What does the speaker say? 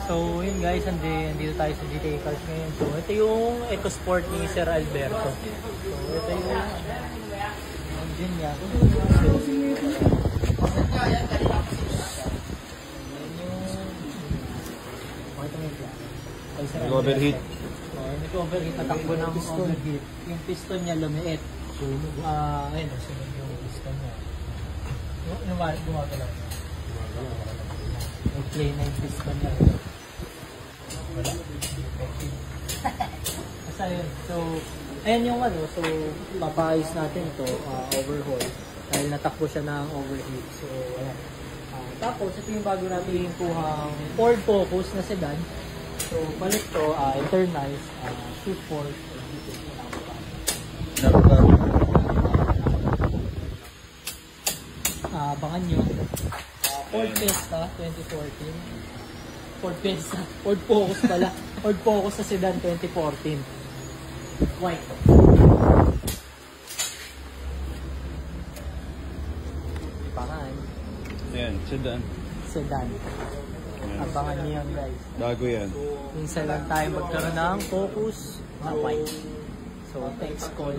So yun guys, andito tayo sa GTA Cars ngayon. So ito yung EcoSport ni Sir Alberto. So ito yung engine niya. Nag-overheat. Nag-overheat, natakbo ng overheat. Yung piston niya lumiit. Ayun, sunod yung piston niya. Yung gumagalaw niya. May play na yung piston niya. Wala. Basta yun. So, ayan yung so, papaayos natin ito, overhaul. Dahil natakbo siya ng overheat. So, ayan. Tapos, ito yung bago natin yung kuhang Ford Focus na sedan. So, palit to, internals, shoot fork. Abangan nyo. Ford Fiesta 2014. Ford Focus pala. Ford Focus sa sedan 2014. White. Abangan. Ayan, sedan. Sedan. Abangan nyo yan guys. Bago yan. Minsan lang tayo magkaroon ng Focus na white. So, text call.